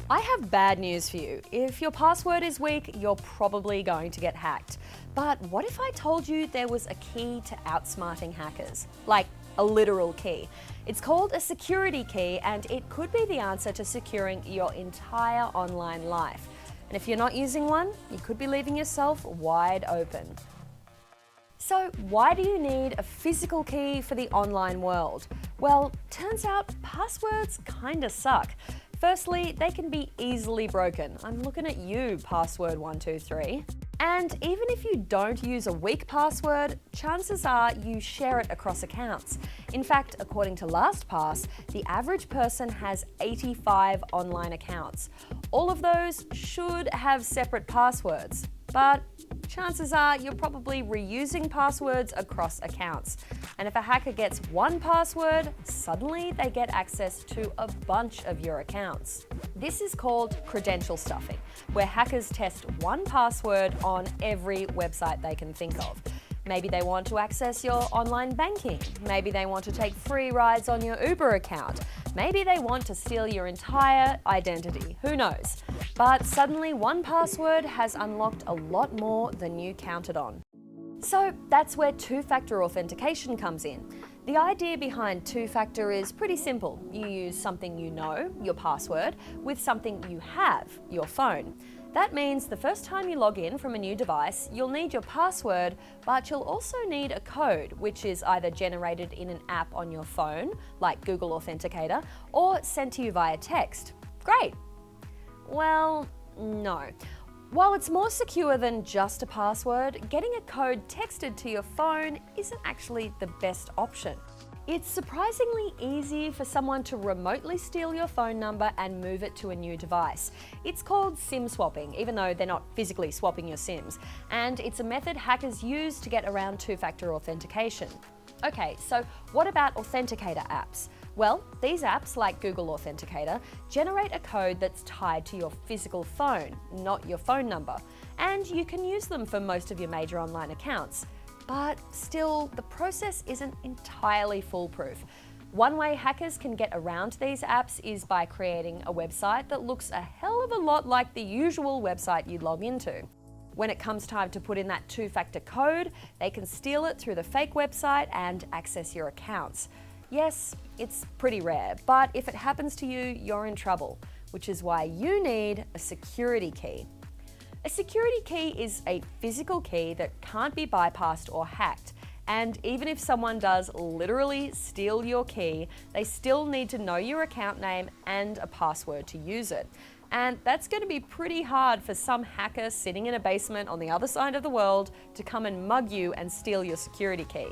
I have bad news for you. If your password is weak, you're probably going to get hacked. But what if I told you there was a key to outsmarting hackers? Like a literal key. It's called a security key, and it could be the answer to securing your entire online life. And if you're not using one, you could be leaving yourself wide open. So why do you need a physical key for the online world? Well, turns out passwords kinda suck. Firstly, they can be easily broken. I'm looking at you, password123. And even if you don't use a weak password, chances are you share it across accounts. In fact, according to LastPass, the average person has 85 online accounts. All of those should have separate passwords, but chances are you're probably reusing passwords across accounts. And if a hacker gets one password, suddenly they get access to a bunch of your accounts. This is called credential stuffing, where hackers test one password on every website they can think of. Maybe they want to access your online banking. Maybe they want to take free rides on your Uber account. Maybe they want to steal your entire identity. Who knows? But suddenly one password has unlocked a lot more than you counted on. So that's where two-factor authentication comes in. The idea behind two-factor is pretty simple. You use something you know, your password, with something you have, your phone. That means the first time you log in from a new device, you'll need your password, but you'll also need a code, which is either generated in an app on your phone, like Google Authenticator, or sent to you via text. Great! Well, no. While it's more secure than just a password, getting a code texted to your phone isn't actually the best option. It's surprisingly easy for someone to remotely steal your phone number and move it to a new device. It's called SIM swapping, even though they're not physically swapping your SIMs. And it's a method hackers use to get around two-factor authentication. Okay, so what about authenticator apps? Well, these apps, like Google Authenticator, generate a code that's tied to your physical phone, not your phone number. And you can use them for most of your major online accounts. But still, the process isn't entirely foolproof. One way hackers can get around these apps is by creating a website that looks a hell of a lot like the usual website you log into. When it comes time to put in that two-factor code, they can steal it through the fake website and access your accounts. Yes, it's pretty rare, but if it happens to you, you're in trouble, which is why you need a security key. A security key is a physical key that can't be bypassed or hacked. And even if someone does literally steal your key, they still need to know your account name and a password to use it. And that's going to be pretty hard for some hacker sitting in a basement on the other side of the world to come and mug you and steal your security key.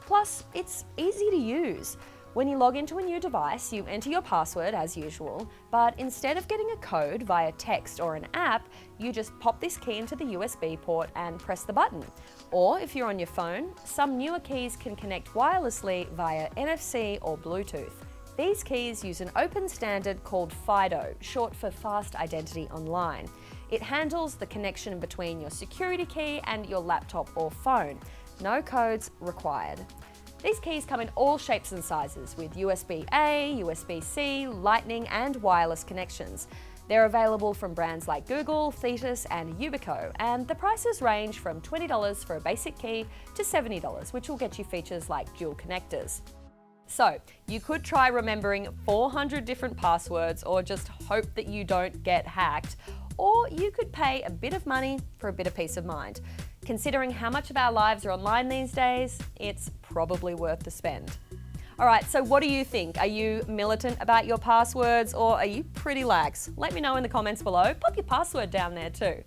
Plus, it's easy to use. When you log into a new device, you enter your password as usual, but instead of getting a code via text or an app, you just pop this key into the USB port and press the button. Or if you're on your phone, some newer keys can connect wirelessly via NFC or Bluetooth. These keys use an open standard called FIDO, short for Fast Identity Online. It handles the connection between your security key and your laptop or phone. No codes required. These keys come in all shapes and sizes with USB-A, USB-C, Lightning and wireless connections. They're available from brands like Google, Thetis and Yubico, and the prices range from $20 for a basic key to $70, which will get you features like dual connectors. So, you could try remembering 400 different passwords or just hope that you don't get hacked, or you could pay a bit of money for a bit of peace of mind. Considering how much of our lives are online these days, it's probably worth the spend. All right, so what do you think? Are you militant about your passwords or are you pretty lax? Let me know in the comments below. Pop your password down there too.